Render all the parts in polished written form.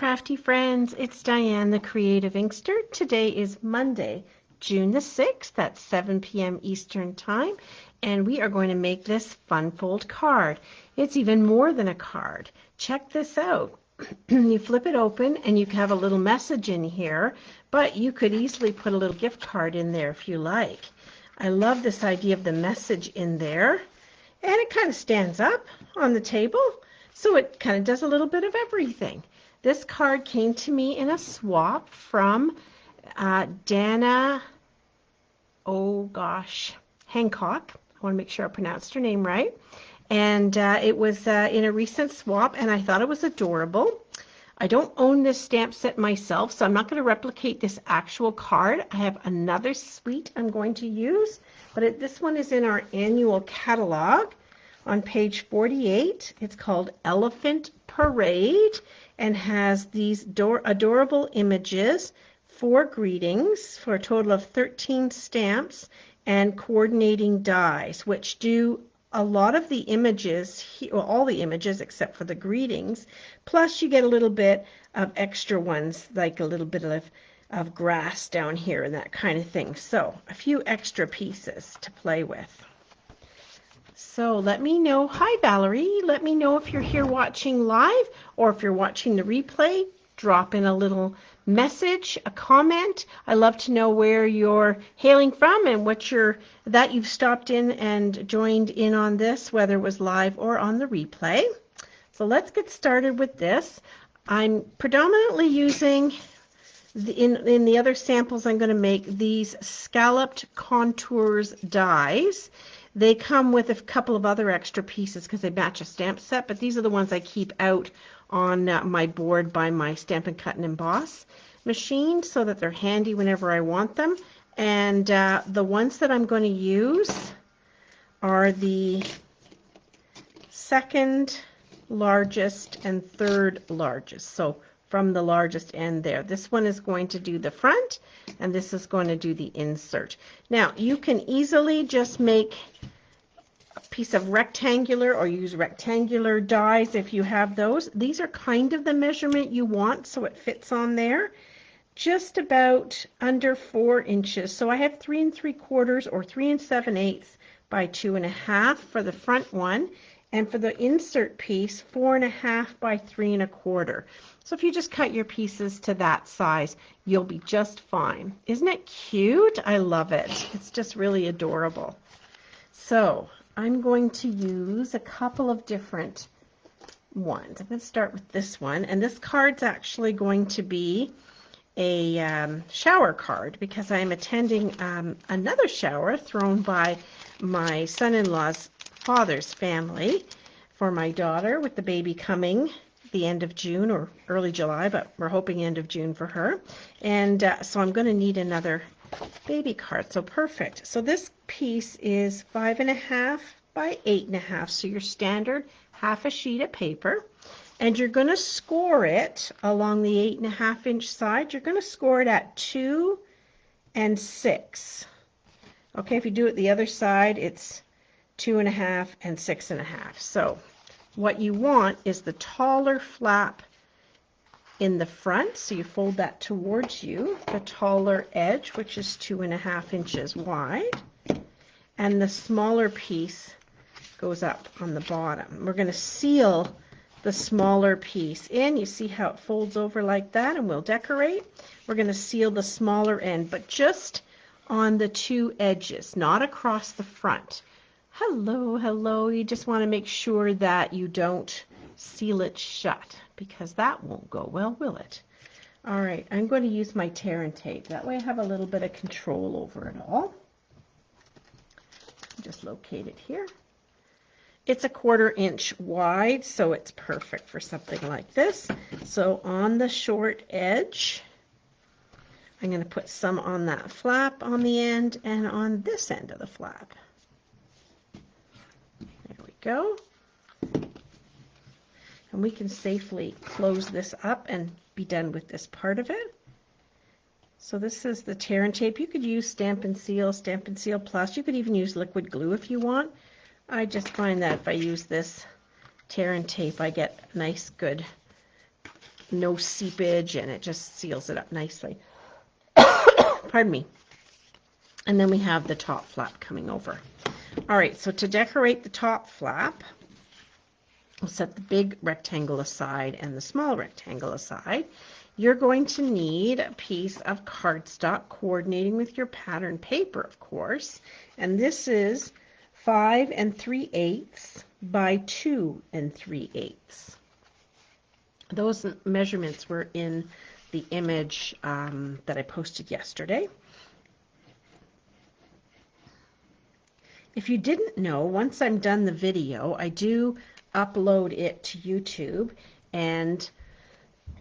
crafty friends, it's Diane, the Creative Inkster. Today is Monday, June the 6th at 7 p.m. Eastern Time, and we are going to make this fun fold card. It's even more than a card. Check this out. You flip it open and you have a little message in here, but you could easily put a little gift card in there if you like. I love this idea of the message in there, and it kind of stands up on the table, so it kind of does a little bit of everything. This card came to me in a swap from Dana, Hancock. I want to make sure I pronounced her name right. And it was in a recent swap, and I thought it was adorable. I don't own this stamp set myself, so I'm not going to replicate this actual card. I have another suite I'm going to use, but this one is in our annual catalog on page 48. It's called Elephant Parade and has these adorable images, 4 greetings for a total of 13 stamps and coordinating dies, which do a lot of the images, well, all the images except for the greetings, plus you get a little bit of extra ones, like a little bit of grass down here and that kind of thing. So a few extra pieces to play with. So let me know, hi Valerie, let me know if you're here watching live or if you're watching the replay. Drop in a little message, a comment. I love to know where you're hailing from and that you've stopped in and joined in on this, whether it was live or on the replay. So let's get started with this. I'm predominantly using, in the other samples I'm going to make, these scalloped contours dies. They come with a couple of other extra pieces because they match a stamp set, but these are the ones I keep out on my board by my Stampin' Cut and Emboss machine so that they're handy whenever I want them. And the ones that I'm going to use are the second largest and third largest. So from the largest end there. This one is going to do the front, and this is going to do the insert. Now, you can easily just make a piece of rectangular or use rectangular dies if you have those. These are kind of the measurement you want, so it fits on there. Just about under 4 inches. So I have 3 3/4 or 3 7/8 by 2 1/2 for the front one. And for the insert piece, 4 1/2 by 3 1/4. So if you just cut your pieces to that size, you'll be just fine. Isn't it cute? I love it. It's just really adorable. So I'm going to use a couple of different ones. I'm going to start with this one. And this card's actually going to be a shower card because I'm attending another shower thrown by my son-in-law's father's family for my daughter, with the baby coming the end of June or early July, but we're hoping end of June for her. And so I'm going to need another baby card. So perfect. So this piece is 5 1/2 by 8 1/2. So your standard half a sheet of paper. And you're going to score it along the 8 1/2 inch side. You're going to score it at 2 and 6. Okay, if you do it the other side, it's 2 1/2 and 6 1/2. So what you want is the taller flap in the front, so you fold that towards you, the taller edge, which is 2 1/2 inches wide, and the smaller piece goes up on the bottom. We're going to seal the smaller piece in. You see how it folds over like that, and we'll decorate. We're going to seal the smaller end, but just on the 2 edges, not across the front. Hello, hello. You just want to make sure that you don't seal it shut, because that won't go well, will it? All right, I'm going to use my tear and tape. That way I have a little bit of control over it all. Just locate it here. It's a 1/4 inch wide, so it's perfect for something like this. So on the short edge, I'm going to put some on that flap on the end and on this end of the flap. There we go. And we can safely close this up and be done with this part of it. So this is the tear and tape. You could use Stampin' Seal, Stampin' Seal Plus. You could even use liquid glue if you want. I just find that if I use this tear and tape, I get nice, good no seepage, and it just seals it up nicely. Pardon me. And then we have the top flap coming over. All right, so to decorate the top flap, we'll set the big rectangle aside and the small rectangle aside. You're going to need a piece of cardstock coordinating with your pattern paper, of course. And this is 5 3/8 by 2 3/8. Those measurements were in the image that I posted yesterday. If you didn't know, once I'm done the video, I do upload it to YouTube and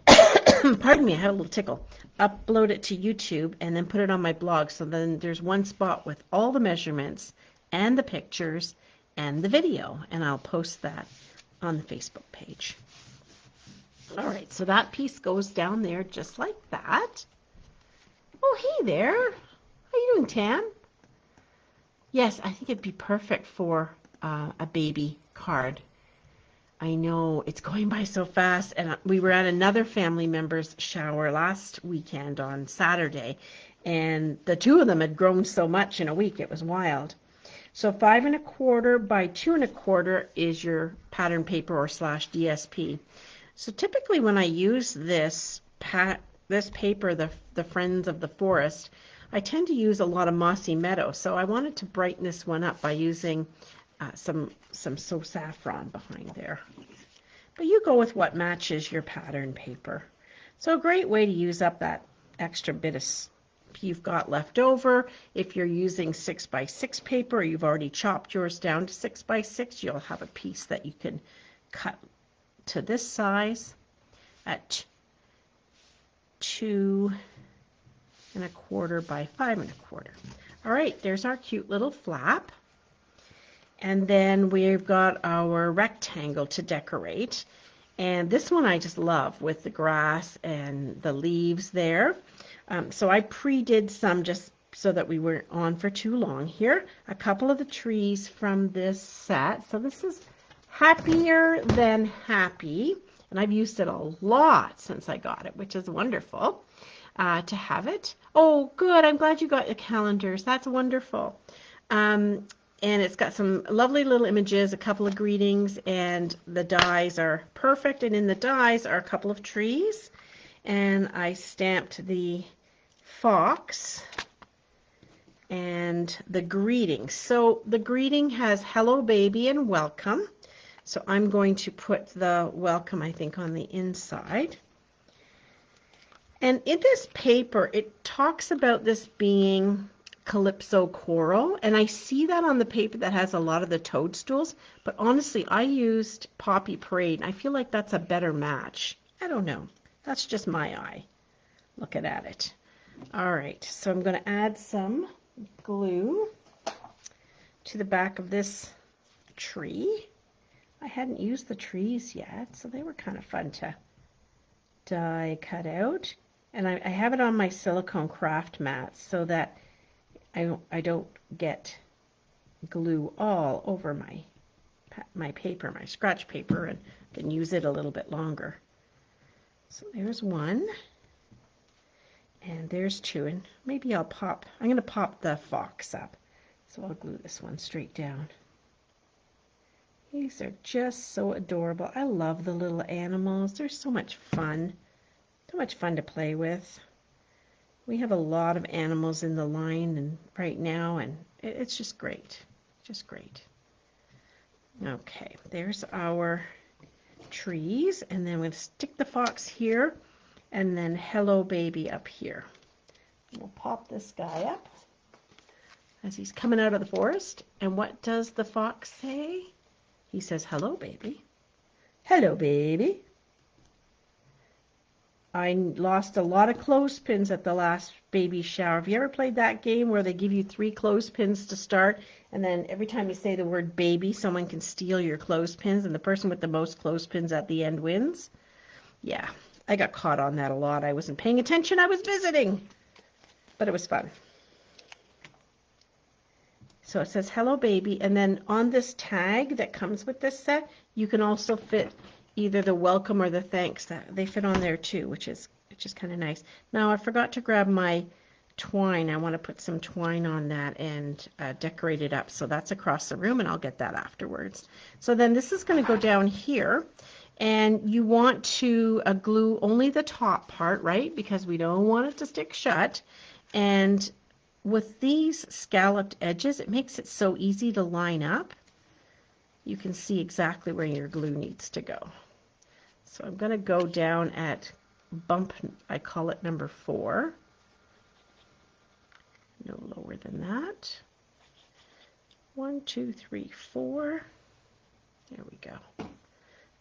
pardon me, I had a little tickle. Upload it to YouTube and then put it on my blog. So then there's one spot with all the measurements and the pictures and the video, and I'll post that on the Facebook page. All right, so that piece goes down there just like that. Oh, hey there. How you doing, Tam? Yes, I think it'd be perfect for a baby card. I know it's going by so fast, and we were at another family member's shower last weekend on Saturday, and the two of them had grown so much in a week, it was wild. So 5 1/4 by 2 1/4 is your pattern paper or /DSP. So typically when I use this paper, the Friends of the Forest, I tend to use a lot of Mossy Meadow. So I wanted to brighten this one up by using some So Saffron behind there. But you go with what matches your pattern paper. So a great way to use up that extra bit of you've got left over. If you're using 6 by 6 paper, or you've already chopped yours down to 6 by 6, you'll have a piece that you can cut to this size at 2 1/4 by 5 1/4. All right, there's our cute little flap. And then we've got our rectangle to decorate. And this one I just love with the grass and the leaves there. So I pre-did some just so that we weren't on for too long here. A couple of the trees from this set. So this is Happier Than Happy. And I've used it a lot since I got it, which is wonderful to have it. Oh, good. I'm glad you got your calendars. That's wonderful. And it's got some lovely little images, a couple of greetings, and the dies are perfect. And in the dies are a couple of trees. And I stamped the fox and the greeting. So the greeting has hello baby and welcome. So I'm going to put the welcome, I think, on the inside. And in this paper, it talks about this being Calypso Coral, and I see that on the paper that has a lot of the toadstools, but honestly, I used Poppy Parade, and I feel like that's a better match. I don't know. That's just my eye looking at it. All right, so I'm going to add some glue to the back of this tree. I hadn't used the trees yet, so they were kind of fun to die cut out. And I have it on my silicone craft mat so that I don't get glue all over my paper, my scratch paper, and can use it a little bit longer. So there's one, and there's two, and maybe I'm going to pop the fox up. So I'll glue this one straight down. These are just so adorable. I love the little animals. They're so much fun. So much fun to play with. We have a lot of animals in the line and right now, and it's just great. Just great. Okay, there's our trees, and then we'll stick the fox here, and then hello baby up here. We'll pop this guy up as he's coming out of the forest. And what does the fox say? He says, hello baby. Hello baby. I lost a lot of clothespins at the last baby shower. Have you ever played that game where they give you 3 clothespins to start, and then every time you say the word baby, someone can steal your clothespins, and the person with the most clothespins at the end wins? Yeah, I got caught on that a lot. I wasn't paying attention. I was visiting, but it was fun. So it says hello baby, and then on this tag that comes with this set, you can also fit either the welcome or the thanks. That they fit on there too, which is kind of nice. Now I forgot to grab my twine. I want to put some twine on that and decorate it up. So that's across the room, and I'll get that afterwards. So then this is going to go down here, and you want to glue only the top part, right? Because we don't want it to stick shut. And with these scalloped edges, it makes it so easy to line up. You can see exactly where your glue needs to go. So I'm going to go down at bump, I call it number 4. No lower than that. 1, 2, 3, 4. There we go.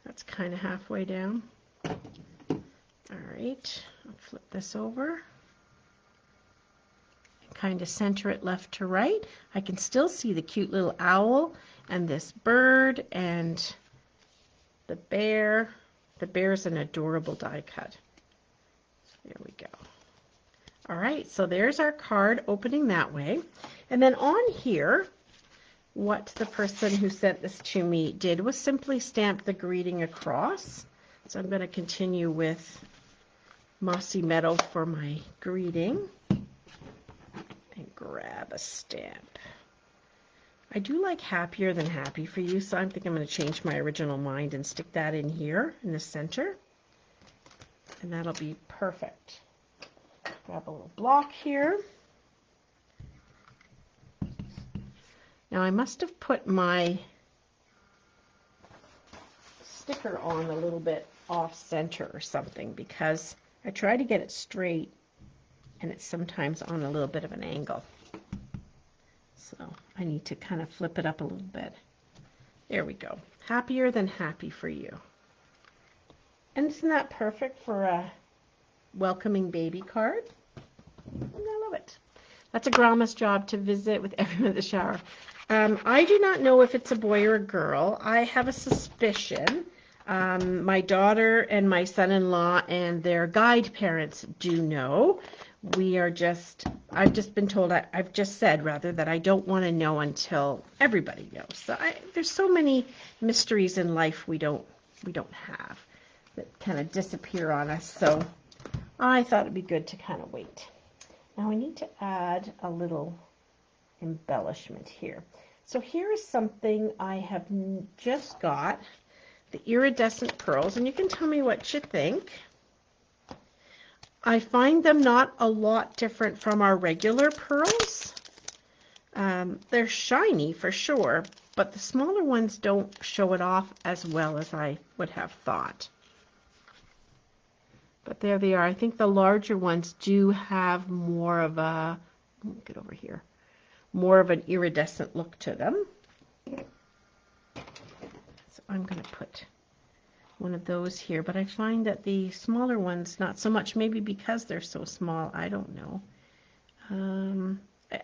That's kind of halfway down. All right, I'll flip this over. Kind of center it left to right. I can still see the cute little owl and this bird and the bear. The bear's an adorable die cut. There we go. All right, so there's our card opening that way. And then on here, what the person who sent this to me did was simply stamp the greeting across. So I'm going to continue with Mossy Meadow for my greeting. And grab a stamp. I do like Happier Than Happy for You, so I think I'm going to change my original mind and stick that in here in the center. And that'll be perfect. Grab a little block here. Now I must have put my sticker on a little bit off center or something, because I try to get it straight and it's sometimes on a little bit of an angle. So I need to kind of flip it up a little bit. There we go. Happier Than Happy for You. And isn't that perfect for a welcoming baby card? I love it. That's a grandma's job, to visit with everyone at the shower. I do not know if it's a boy or a girl. I have a suspicion. My daughter and my son-in-law and their guide parents do know. I've just been told, I've just said rather, that I don't want to know until everybody knows. So there's so many mysteries in life we don't have that kind of disappear on us. So I thought it'd be good to kind of wait. Now I need to add a little embellishment here. So here is something I have just got, the iridescent pearls, and you can tell me what you think. I find them not a lot different from our regular pearls. They're shiny for sure, but the smaller ones don't show it off as well as I would have thought. But there they are. I think the larger ones do have more of a, get over here, more of an iridescent look to them. So I'm going to put one of those here, but I find that the smaller ones, not so much, maybe because they're so small, I don't know.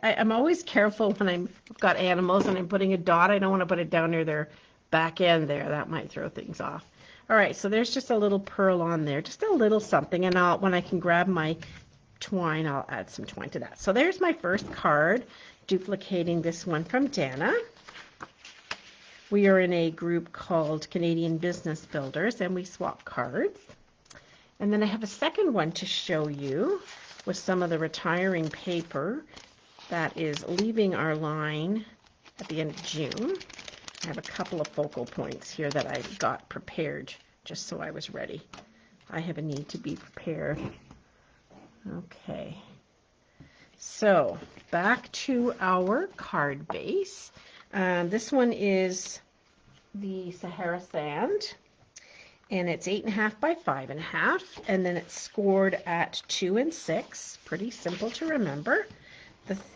I'm always careful when I've got animals and I'm putting a dot. I don't want to put it down near their back end there. That might throw things off. All right, so there's just a little pearl on there, just a little something, and when I can grab my twine, I'll add some twine to that. So there's my first card, duplicating this one from Dana. We are in a group called Canadian Business Builders, and we swap cards. And then I have a second one to show you with some of the retiring paper that is leaving our line at the end of June. I have a couple of focal points here that I got prepared just so I was ready. I have a need to be prepared. Okay. So back to our card base. This one is the Sahara Sand, and it's 8.5 by 5.5, and then it's scored at 2 and 6. Pretty simple to remember.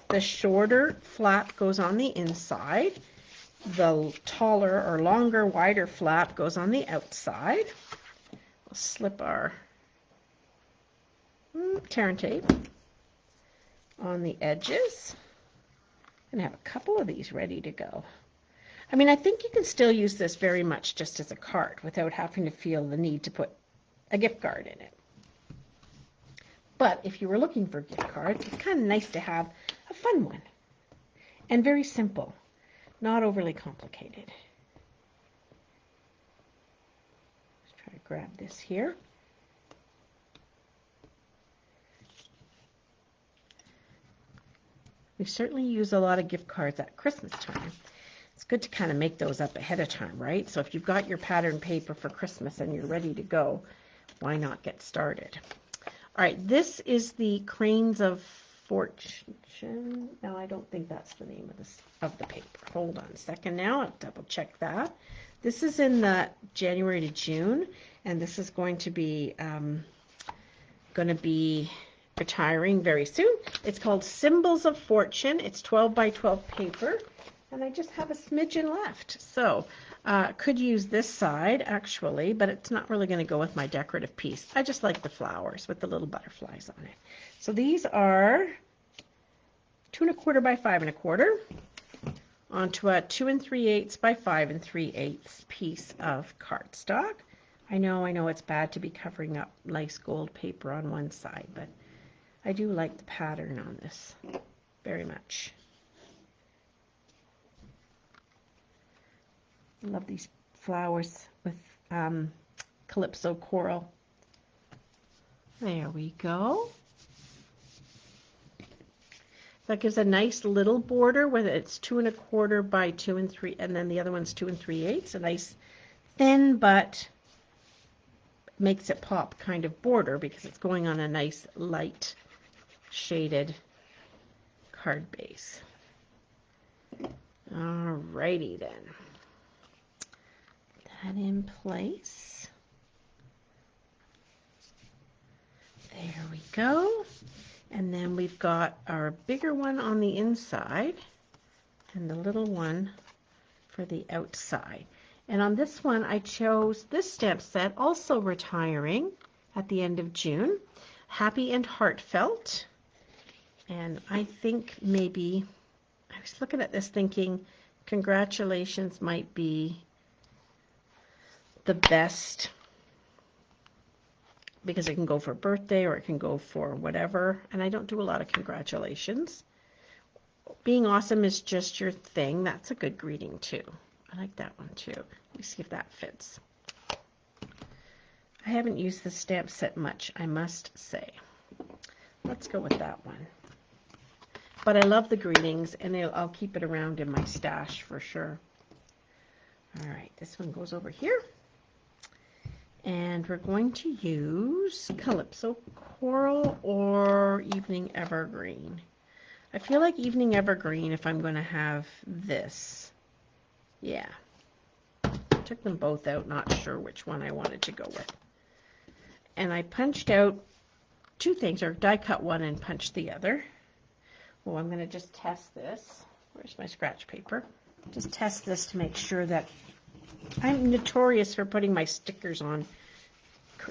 The shorter flap goes on the inside. The taller or longer, wider flap goes on the outside. We'll slip our tear and tape on the edges and have a couple of these ready to go. I mean, I think you can still use this very much just as a card without having to feel the need to put a gift card in it. But if you were looking for gift cards, it's kind of nice to have a fun one and very simple. Not overly complicated. grab this here. We certainly use a lot of gift cards at Christmas time. It's good to kind of make those up ahead of time, right? So if you've got your pattern paper for Christmas and you're ready to go, why not get started? All right, this is the Cranes of Fortune. No, I don't think that's the name of the paper. Hold on a second now. I'll double check that. This is in the January to June, and this is going to be retiring very soon. It's called Symbols of Fortune. It's 12 by 12 paper, and I just have a smidgen left. So could use this side actually, but it's not really going to go with my decorative piece. I just like the flowers with the little butterflies on it. So these are 2 1/4 by 5 1/4 onto a 2 3/8 by 5 3/8 piece of cardstock. I know it's bad to be covering up nice gold paper on one side, but I do like the pattern on this very much. I love these flowers with Calypso coral. There we go. That gives a nice little border where it's 2 1/4 by 2 3, and then the other one's 2 3/8. A nice thin but makes it pop kind of border because it's going on a nice light shaded card base. Alrighty then. Put that in place. There we go. And then we've got our bigger one on the inside and the little one for the outside. And on this one, I chose this stamp set, also retiring at the end of June. Happy and Heartfelt. And I think maybe, I was looking at this thinking, congratulations might be the best, because it can go for birthday or it can go for whatever. And I don't do a lot of congratulations. Being awesome is just your thing. That's a good greeting too. I like that one too. Let me see if that fits. I haven't used the stamp set much, I must say. Let's go with that one. But I love the greetings, and I'll keep it around in my stash for sure. All right, this one goes over here. And we're going to use Calypso Coral or Evening Evergreen. I feel like Evening Evergreen if I'm going to have this. Yeah. Took them both out, not sure which one I wanted to go with. And I punched out 2 things, or die cut one and punched the other. Well, I'm going to just test this. Where's my scratch paper? Just test this to make sure that I'm notorious for putting my stickers on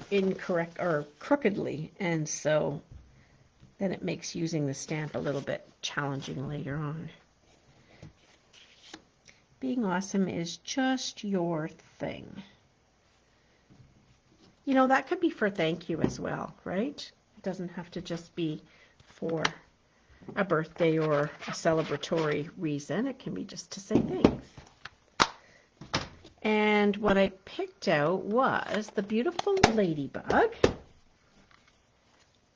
incorrect or crookedly, and so then it makes using the stamp a little bit challenging later on. Being awesome is just your thing. You know, that could be for thank you as well, right? It doesn't have to just be for a birthday or a celebratory reason. It can be just to say thanks. And what I picked out was the beautiful ladybug.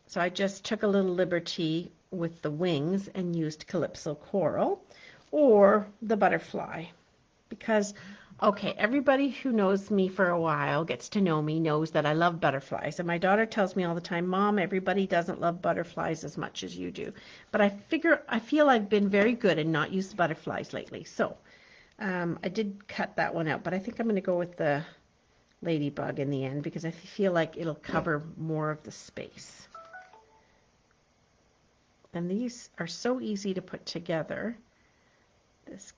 So I just took a little liberty with the wings and used Calypso Coral, or the butterfly, because okay, everybody who knows me for a while, gets to know me, knows that I love butterflies. And my daughter tells me all the time, Mom, everybody doesn't love butterflies as much as you do. But I feel I've been very good and not used butterflies lately. So I did cut that one out, but I think I'm going to go with the ladybug in the end because I feel like it'll cover more of the space. And these are so easy to put together. This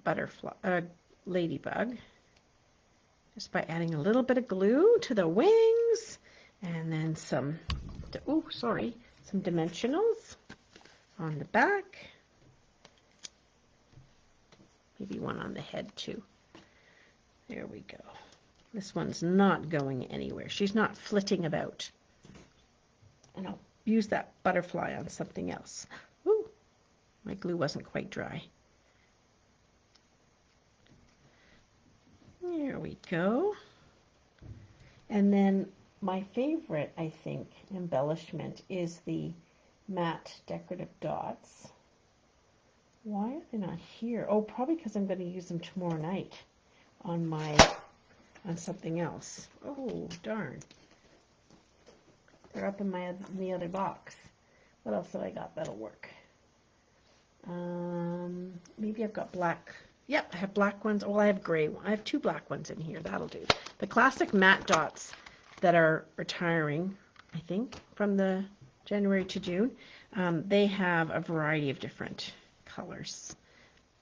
butterfly, ladybug, just by adding a little bit of glue to the wings, and then some dimensionals on the back. Maybe one on the head too. There we go. This one's not going anywhere. She's not flitting about. And I'll use that butterfly on something else. Ooh, my glue wasn't quite dry. There we go. And then my favorite, I think, embellishment is the matte decorative dots. Why are they not here? Oh, probably because I'm going to use them tomorrow night on something else. Oh, darn. They're up in the other box. What else have I got that'll work? Maybe I've got black. Yep, I have black ones. Oh, I have gray ones. I have 2 black ones in here. That'll do. The classic matte dots that are retiring, I think, from the January to June. They have a variety of different colors,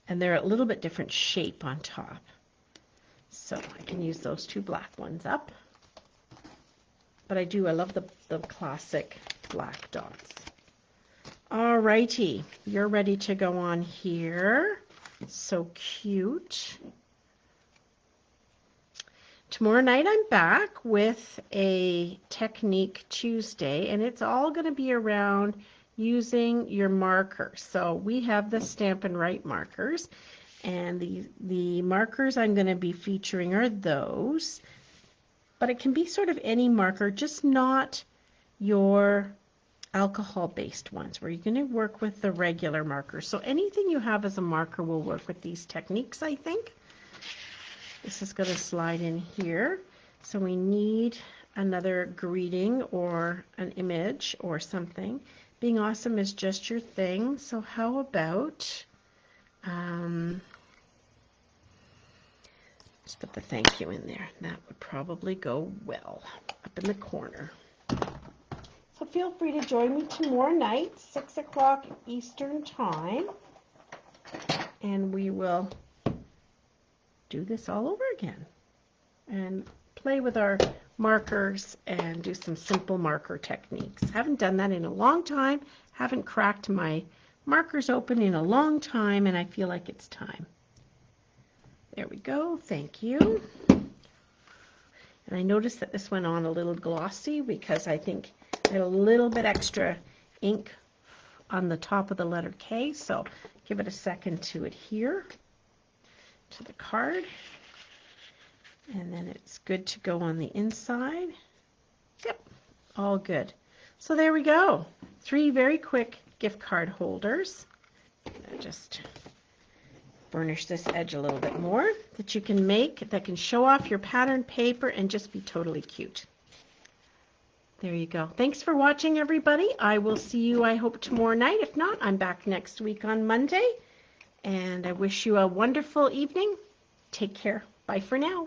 and they're a little bit different shape on top. So I can use those 2 black ones up. But I love the classic black dots. Alrighty, you're ready to go on here. So cute. Tomorrow night I'm back with a Technique Tuesday, and it's all going to be around using your markers. So we have the Stampin' Write markers, and the markers I'm going to be featuring are those, but it can be sort of any marker, just not your alcohol-based ones, where you're going to work with the regular markers. So anything you have as a marker will work with these techniques, I think. This is going to slide in here. So we need another greeting or an image or something. Being awesome is just your thing. So how about just put the thank you in there. That would probably go well up in the corner. So feel free to join me tomorrow night, 6 o'clock Eastern Time, and we will do this all over again and play with our markers and do some simple marker techniques. Haven't done that in a long time, haven't cracked my markers open in a long time, and I feel like it's time. There we go, thank you. And I noticed that this went on a little glossy because I think I had a little bit extra ink on the top of the letter K, so give it a second to adhere to the card. And then it's good to go on the inside. Yep, all good. So there we go. 3 very quick gift card holders. I'll just burnish this edge a little bit more that you can make, that can show off your pattern paper and just be totally cute. There you go. Thanks for watching, everybody. I will see you, I hope, tomorrow night. If not, I'm back next week on Monday. And I wish you a wonderful evening. Take care. Bye for now.